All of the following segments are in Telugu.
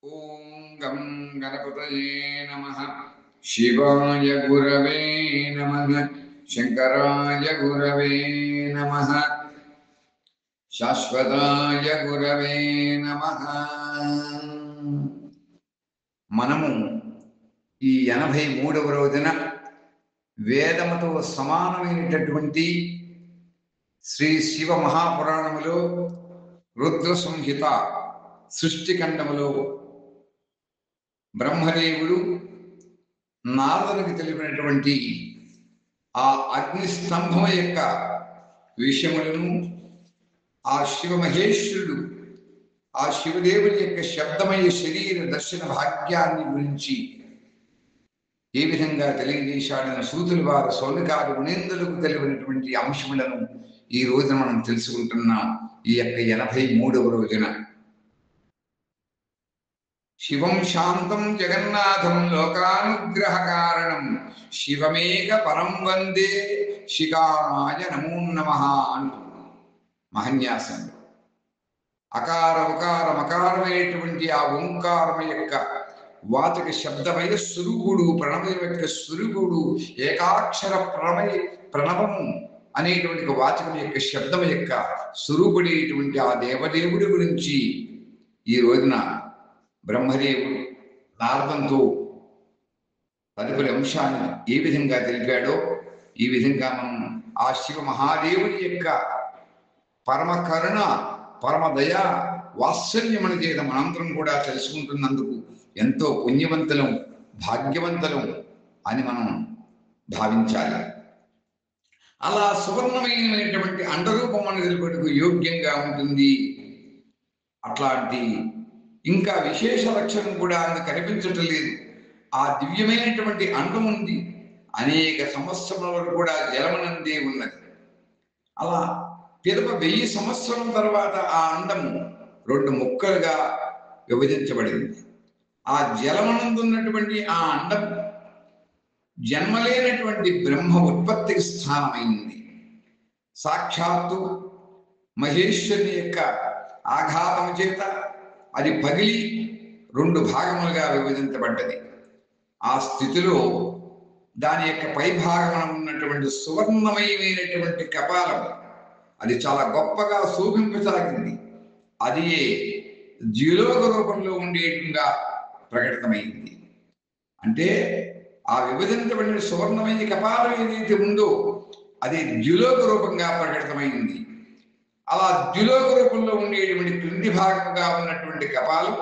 ఓం గం గణపతయే నమః. శివాయ గురవే నమః. శంకరాయ గురవే నమః. శాశ్వతాయ గురవే నమః. మనము ఈ 83వ రోజున వేదముతో సమానమైనటువంటి శ్రీ శివ మహాపురాణములో రుద్ర సంహిత సృష్టిఖండములో బ్రహ్మదేవుడు నారదునికి తెలిపినటువంటి ఆ అగ్ని స్తంభం యొక్క విషయములను, ఆ శివ మహేశ్వరుడు ఆ శివదేవుని యొక్క శబ్దమయ శరీర దర్శన భాగ్యాన్ని గురించి ఏ విధంగా తెలియజేశాడన్న సూతుల వారు సౌనకాది మునేందులకు తెలిపినటువంటి అంశములను ఈ రోజున మనం తెలుసుకుంటున్నాం. ఈ యొక్క 83వ రోజున శివం శాంతం జగన్నాథం లోకానుగ్రహ కారణం శివమేక పరం వందే శిఖాయ నమో నమః అంటున్నాం మహన్యాసంలో. అకార ఉకార మకారమైనటువంటి ఆ ఓంకారం యొక్క వాచక శబ్దమయ స్వరూపుడు, ప్రణవం యొక్క స్వరూపుడు, ఏకాక్షర ప్రణవము అనేటువంటి వాచకం యొక్క శబ్దం యొక్క స్వరూపుడైనటువంటి ఆ దేవదేవుడి గురించి ఈ రోజున బ్రహ్మదేవుడు నారదంతో తదుపరి అంశాన్ని ఏ విధంగా తెలిపాడో ఈ విధంగా మనం ఆ శివ మహాదేవుని యొక్క పరమ కరుణ, పరమ దయ, వాత్సల్యముల చేత మనందరం కూడా తెలుసుకుంటున్నందుకు ఎంతో పుణ్యవంతులం, భాగ్యవంతులం అని మనం భావించాలి. అలా సువర్ణమైనటువంటి అండరూపం అని తెలుపుటకు యోగ్యంగా ఉంటుంది. అట్లాంటి ఇంకా విశేష లక్షణం కూడా అందుకు కనిపించటం లేదు. ఆ దివ్యమైనటువంటి అండం ఉంది, అనేక సంవత్సరముల వరకు కూడా జలమనందే ఉన్నది. అలా పిదప 1000 సంవత్సరం తర్వాత ఆ అండము 2 ముక్కలుగా విభజించబడింది. ఆ జలమనందున్నటువంటి ఆ అండం జన్మలేనటువంటి బ్రహ్మ ఉత్పత్తికి స్థానమైంది. సాక్షాత్తు మహేశ్వరుని యొక్క ఆఘాతము చేత అది పగిలి 2 భాగములుగా విభజించబడ్డది. ఆ స్థితిలో దాని యొక్క పై భాగమున ఉన్నటువంటి సువర్ణమయమైనటువంటి కపాలం అది చాలా గొప్పగా శోభింపసాగింది. అది ద్యులోక రూపంలో ఉండేట్టుగా ప్రకటితమైంది. అంటే ఆ విభజించబడిన సువర్ణమయ కపాలం ఏదైతే ఉందో అది ద్యులోక రూపంగా ప్రకటితమైంది. అలా ద్యులోక రూపంలో ఉండేటువంటి క్రింది భాగముగా ఉన్నటువంటి కపాలం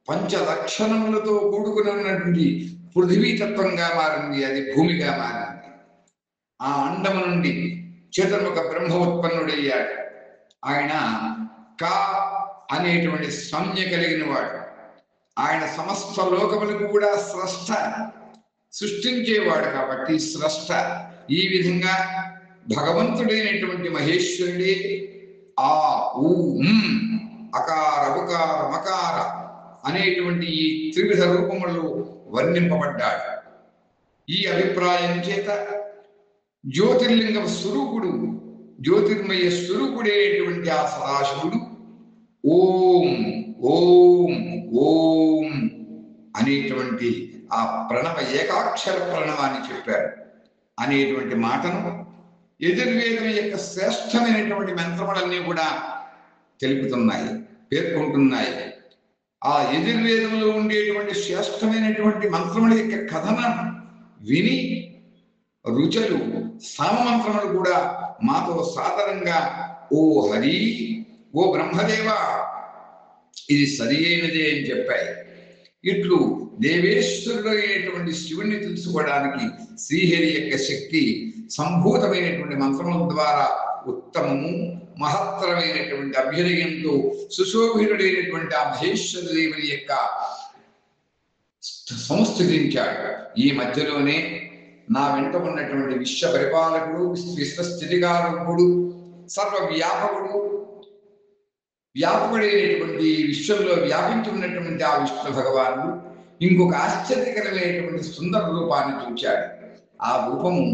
పంచలక్షణములతో కూడుకుని ఉన్నటువంటి పృథివీతత్వంగా మారింది, అది భూమిగా మారింది. ఆ అండము నుండి చతుర్ముఖ బ్రహ్మ ఉత్పన్నుడయ్యాడు. ఆయన కా అనేటువంటి సంజ్ఞ కలిగిన వాడు. ఆయన సమస్త లోకములకు కూడా స్రష్ట, సృష్టించేవాడు కాబట్టి స్రష్ట. ఈ విధంగా భగవంతుడైనటువంటి మహేశ్వరుడే ఆ ఊ అకార ఉకార మకార అనేటువంటి ఈ త్రివిధ రూపములలో వర్ణింపబడ్డాడు. ఈ అభిప్రాయం చేత జ్యోతిర్లింగ స్వరూపుడు, జ్యోతిర్మయ స్వరూపుడైనటువంటి ఆ సదాశివుడు ఓం ఓం ఓం అనేటువంటి ఆ ప్రణవ ఏకాక్షర ప్రణవాన్ని చెప్పారు. అనేటువంటి మాటను యజుర్వేదం యొక్క శ్రేష్టమైనటువంటి మంత్రములన్నీ కూడా తెలుపుతున్నాయి, పేర్కొంటున్నాయి. ఆ యజుర్వేదంలో ఉండేటువంటి శ్రేష్టమైనటువంటి మంత్రముల యొక్క కథనం విని రుచులు సామమంత్రములు కూడా మాతో సాధారణంగా ఓ హరి, ఓ బ్రహ్మదేవ, ఇది సరి అయినదే అని చెప్పాయి. ఇట్లు దేవేశ్వరుడు అయినటువంటి శివుణ్ణి తెలుసుకోవడానికి శ్రీహరి యొక్క శక్తి సంభూతమైనటువంటి మంత్రముల ద్వారా ఉత్తమము, మహత్తరమైనటువంటి అభ్యుదయంతో సుశోభితుడైనటువంటి ఆ మహేశ్వర దేవుని యొక్క సంస్థితించాడు. ఈ మధ్యలోనే నా వెంట ఉన్నటువంటి విశ్వ పరిపాలకుడు, విశ్వస్థితికారకుడు, సర్వవ్యాపకుడు, వ్యాపకుడైనటువంటి విశ్వంలో వ్యాపించి ఉన్నటువంటి ఆ విష్ణు భగవానుడు ఇంకొక ఆశ్చర్యకరమైనటువంటి సుందర రూపాన్ని చూచాడు. ఆ రూపము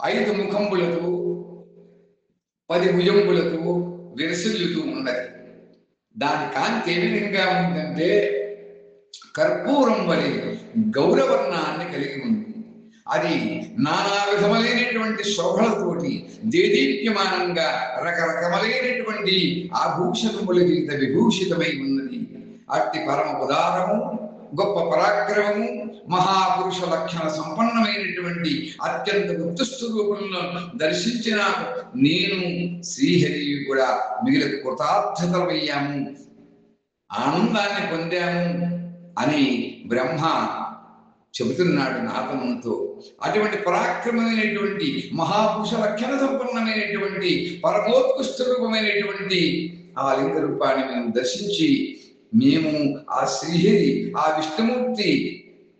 5 ముఖంబులతో 10 భుజంబులతో విరసిల్లుతూ ఉన్నది. దాని కాంతి ఏ విధంగా ఉందంటే కర్పూరం వలె గౌరవర్ణాన్ని కలిగి ఉంది. అది నానా విధములైనటువంటి శోభలతోటి దేదీప్యమానంగా రకరకములైనటువంటి ఆభూషణముల చేత విభూషితమై ఉన్నది. అట్టి పరమ ఉదారము, గొప్ప పరాక్రమము, మహాపురుష లక్షణ సంపన్నమైనటువంటి అత్యంత ఉత్కృష్ట రూపంలో దర్శించిన నేను శ్రీహరి కూడా మిగిలిన కృతార్థతలమయ్యాము, ఆనందాన్ని పొందాము అని బ్రహ్మ చెబుతున్నాడు నాథమునితో. అటువంటి పరాక్రమమైనటువంటి మహాపురుష లక్షణ సంపన్నమైనటువంటి పరమోత్కృష్ట రూపమైనటువంటి ఆ లింగ రూపాన్ని మేము దర్శించి మేము ఆ శ్రీహరి, ఆ విష్ణుమూర్తి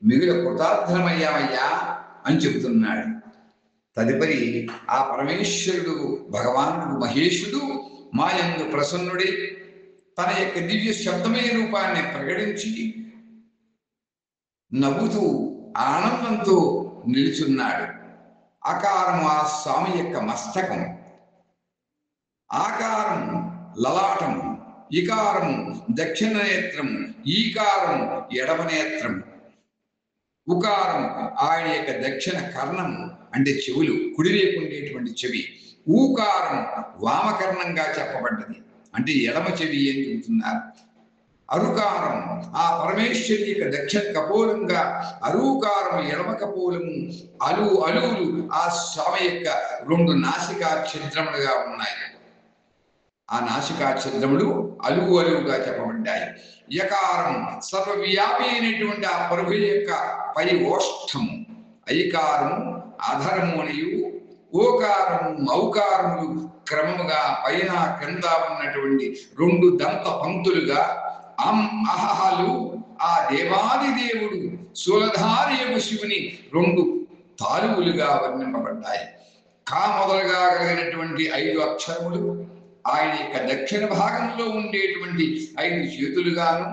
మిగిలిన కృతార్థమయ్యామయ్యా అని చెబుతున్నాడు. తదుపరి ఆ పరమేశ్వరుడు భగవానుడు మహేశుడు మాయందు ప్రసన్నుడి తన యొక్క దివ్య శబ్దమయ రూపాన్ని ప్రకటించి నవ్వుతూ ఆనందంతో నిలుచున్నాడు. ఆకారము ఆ స్వామి యొక్క మస్తకం, ఆకారం లలాటము, ఇకారము దక్షిణ నేత్రము, ఈకారము ఎడమ నేత్రము, ఉకారం ఆయన యొక్క దక్షిణ కర్ణము అంటే చెవులు, కుడివైపు ఉండేటువంటి చెవి, ఊకారం వామకర్ణంగా చెప్పబడ్డది అంటే ఎడమ చెవి అని చెబుతున్నారు. అరుకారం ఆ పరమేశ్వరి యొక్క దక్షిణ కపోలంగా, అరుకారం ఎడమ కపోలము, అలువులు ఆ స్వామి యొక్క రెండు నాసికా ఛిద్రములుగా ఉన్నాయి. ఆ నాసికా ఛిద్రములు అలువుగా చెప్పబడ్డాయి. యకారం సర్వవ్యాపి అయినటువంటి ఆ ప్రభు యొక్క పై ఓష్ఠము, ఐకారము అధరము అనియు, ఓకారము ఔకారములు క్రమముగా పైన క్రింద ఉన్నటువంటి రెండు దంత పంక్తులుగా, అహహలు ఆ దేవాది దేవుడు శూలధారియకు శివుని రెండు తాలువులుగా వర్ణింపబడ్డాయి. కా మొదలుగా కలిగినటువంటి 5 అక్షరములు ఆయన యొక్క దక్షిణ భాగంలో ఉండేటువంటి 5 చేతులుగాను,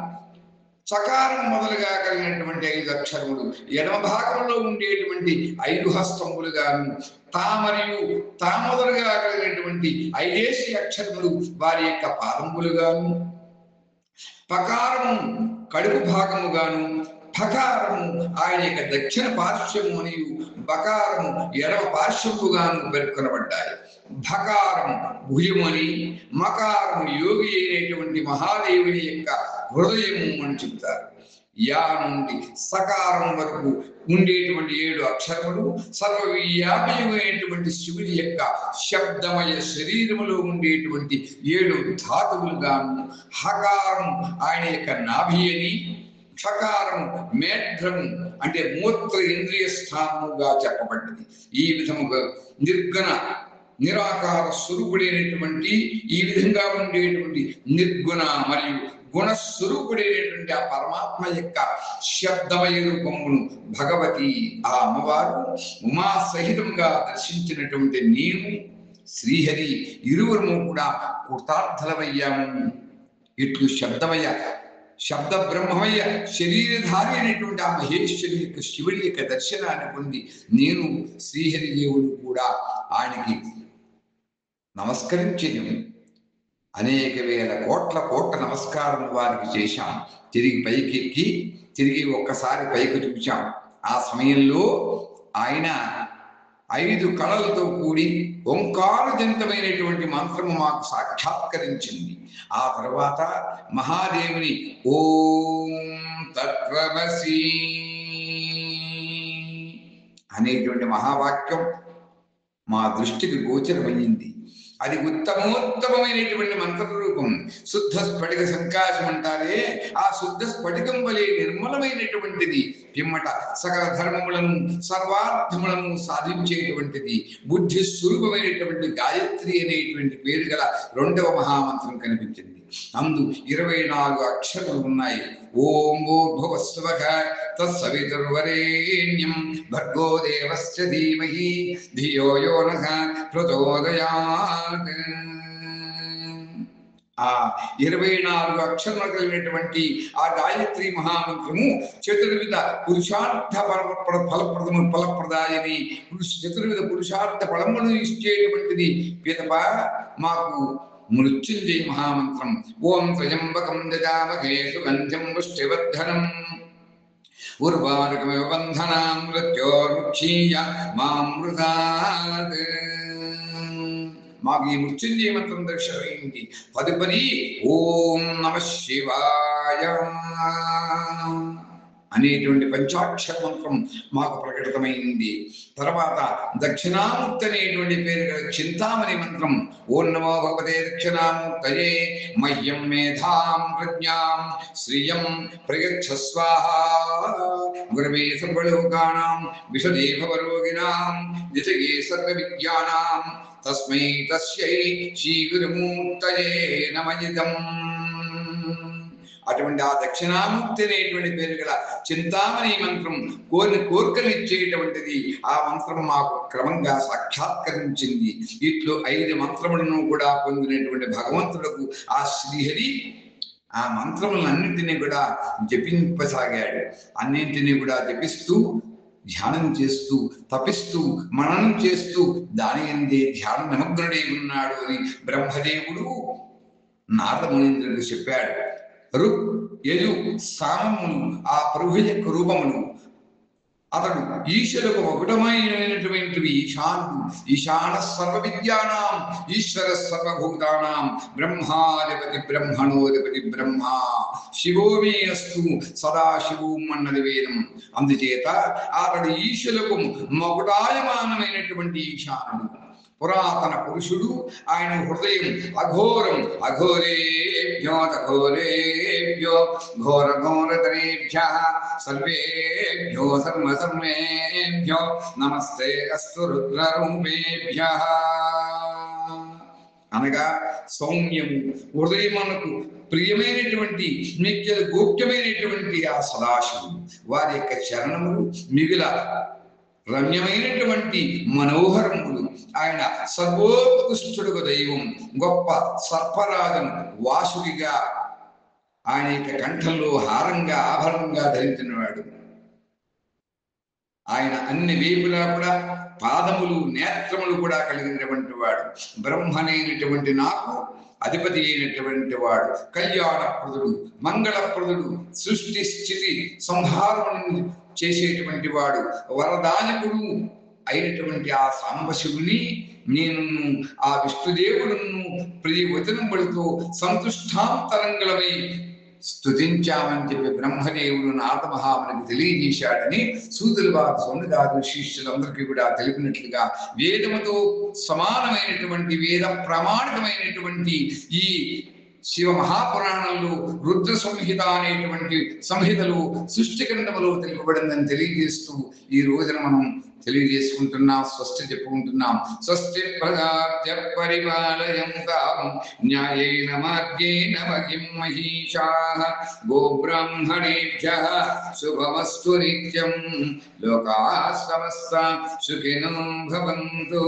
చకారం మొదలుగా కలిగినటువంటి 5 అక్షరములు ఎడమ భాగంలో ఉండేటువంటి 5 హస్తములుగాను, తా మరియు తా మొదలుగా కలిగినటువంటి 5 అక్షరములు వారి యొక్క పాదములుగాను, పకారము కడుపు భాగముగాను, ఫకారము ఆయన యొక్క దక్షిణ పార్శ్వము మరియు బకారము ఎడమ పార్శ్వముగాను పేర్కొనబడ్డాయి. భకారము భుజమని, మకారము యోగి అయినటువంటి మహాదేవుని యొక్క హృదయము అని చెప్తారు. యా నుండి సకారం వరకు ఉండేటువంటి 7 అక్షరములు సర్వవ్యాపకమైనటువంటి శివుని యొక్క శబ్దమయ శరీరములో ఉండేటువంటి 7 ధాతువులుగాను, హకారం ఆయన యొక్క నాభి అని, క్షకారం మేఘ్రము అంటే మూత్ర ఇంద్రియ స్థానముగా చెప్పబడ్డది. ఈ విధముగా నిర్గుణ నిరాకార స్వరూపుడైనటువంటి ఈ విధంగా ఉండేటువంటి నిర్గుణ మరియు గుణస్వరూపుడైనటువంటి ఆ పరమాత్మ యొక్క శబ్దమయ రూపమును భగవతి ఆ అమ్మవారు ఉమా సహితంగా దర్శించినటువంటి నేను శ్రీహరి ఇరువురము కూడా కృతార్థలమయ్యాము. ఇట్లు శబ్ద బ్రహ్మమయ్య శరీరధారి అయినటువంటి ఆ మహేశ్వరి యొక్క శివుడి యొక్క దర్శనాన్ని పొంది నేను శ్రీహరి దేవుడు కూడా ఆయనకి నమస్కరించను. అనేక వేల కోట్ల నమస్కారం వారికి చేశాం. తిరిగి పైకెక్కి తిరిగి ఒక్కసారి పైకి చూచాం. ఆ సమయంలో ఆయన 5 కళలతో కూడి ఓంకారజనితమైనటువంటి మంత్రము మాకు సాక్షాత్కరించింది. ఆ తర్వాత మహాదేవుని ఓం తత్వమసి అనేటువంటి మహావాక్యం మా దృష్టికి గోచరమయ్యింది. అది ఉత్తమోత్తమైనటువంటి మంత్ర రూపం. శుద్ధ స్ఫటిక సంకాశం అంటారే, ఆ శుద్ధ స్ఫటికం వలె నిర్మలమైనటువంటిది. పిమ్మట సకల ధర్మములను సర్వార్థములను సాధించేటువంటిది. బుద్ధి స్వరూపమైనటువంటి గాయత్రి అనేటువంటి పేరు గల 2వ మహామంత్రం కనిపించింది. అందు 24 అక్షరములు ఉన్నాయి. ఓం భూర్భువస్సువః తత్సవితుర్వరేణ్యం భర్గో దేవస్య ధీమహి ధియో యో నః ప్రచోదయాత్. ఆ 24 అక్షరములు కలిగినటువంటి ఆ గాయత్రి మహామంత్రము చతుర్విధ పురుషార్థ ఫలప్రదాయని, చతుర్విధ పురుషార్థ ఫలములను ఇచ్చేటువంటిది. పిదప మాకు మృత్యుంజయ మహామంత్రం. ఓం త్రయంబకం దజామహే సుగంధిం పుష్టివర్ధనం ఉర్వారుకమివ బంధనాం మృత్యోర్ముక్షీయ మామృతాత్. మాకు ఈ మృత్యుంజయ మంత్రం దర్శనమైంది. తదుపరి ఓం నమ శివాయ అనేటువంటి పంచాక్షర మంత్రం మాకు ప్రకటితమైంది. తర్వాత దక్షిణామూర్తి అనేటువంటి పేరు గల చింతామణి మంత్రం. ఓం నమో భగవతే దక్షిణామూర్తయే మహ్యం మేధాం ప్రజ్ఞాం శ్రియం ప్రయచ్చ స్వాహా గురవే సర్వలోకానాం విశదే భవరోగిణాం దిశగే సర్వవిద్యానాం తస్మై తస్యై శ్రీ గురుమూర్తయే నమః. అటువంటి ఆ దక్షిణామూర్తి అనేటువంటి పేరు గల చింతామణి మంత్రం కోరిన కోరికలు ఇచ్చేటువంటిది. ఆ మంత్రం మాకు క్రమంగా సాక్షాత్కరించింది. ఇట్లు 5 మంత్రములను కూడా పొందినటువంటి భగవంతులకు ఆ శ్రీహరి ఆ మంత్రములన్నింటినీ కూడా జపింపసాగాడు. అన్నింటినీ కూడా జపిస్తూ ధ్యానం చేస్తూ తపిస్తూ మననం చేస్తూ దాని అందే ధ్యాన నిమగ్నుడై ఉన్నాడు అని బ్రహ్మదేవుడు నారద మునీంద్రుడికి చెప్పాడు. రుక్ యజు సామములు ఆ ప్రభు యొక్క రూపములు. అతడు ఈశ్వరకు ఒకటమైనటువంటివి ఈశానుడు. ఈశాన సర్వ విద్యానాం ఈశ్వర సర్వభూతానాం బ్రహ్మాధిపతి బ్రహ్మణోధిపతి బ్రహ్మ శివోమే అస్తు సదాశివం అన్నది వేదం. అందుచేత అతడు ఈశ్వరకు మొకటాయమానమైనటువంటి ఈశానుడు, పురాతన పురుషుడు. ఆయన హృదయం అఘోరం అఘోరేభ్యో ఘోరేభ్యో ఘోర ఘోరతరేభ్యః సర్వేభ్యో సర్వ సర్వేభ్యో నమస్తే అస్తు రుద్రరూపేభ్యః. అనగా సౌమ్యము, హృదయమునకు ప్రియమైనటువంటి మిక్కిలి గోప్యమైనటువంటి ఆ సదాశివుడు వారి యొక్క చరణములు మిగిల రమ్యమైనటువంటి మనోహరములు. ఆయన సర్వోత్కృష్టుడుగు దైవం, గొప్ప సర్పరాజను వాసుడిగా ఆయన యొక్క కంఠంలో హారంగా ఆభరణంగా ధరించినవాడు. ఆయన అన్ని వైపులా కూడా పాదములు నేత్రములు కూడా కలిగినటువంటి వాడు. బ్రహ్మనైనటువంటి నాకు అధిపతి అయినటువంటి వాడు, కళ్యాణప్రదుడు, మంగళప్రదుడు, సృష్టి స్థితి సంహారమును చేసేటువంటి వాడు, వరదాయకుడు అయినటువంటి ఆ సాంబశివుని నేను ఆ విష్ణుదేవుడును ప్రతి వచనం పడుతూ సంతుష్టాంతరంగులమై స్తుతించామని చెప్పి బ్రహ్మదేవుడు నారద మహామునికి తెలియజేశాడని సూతుల వారు సౌనకాదు శిష్యులందరికీ కూడా తెలిపినట్లుగా వేదముతో సమానమైనటువంటి వేద ప్రామాణికమైనటువంటి ఈ శివ మహాపురాణంలో రుద్ర సంహిత అనేటువంటి సంహితలు సృష్టిఖండములో తెలుపబడిందని తెలియజేస్తూ ఈ రోజున మనం తెలియజేసుకుంటున్నాం, స్వస్తి చెప్పుకుంటున్నాం. స్వస్తి ప్రజాభ్య పరిపాలయంతాం న్యాయేన మార్గేణ మహిం మహీషాః గోబ్రాహ్మణేభ్యః శుభమస్తు నిత్యం లోకాః సమస్తాః సుఖినో భవంతు.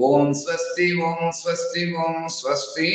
ఓం స్వస్తి ఓం స్వస్తి ఓం స్వస్తి.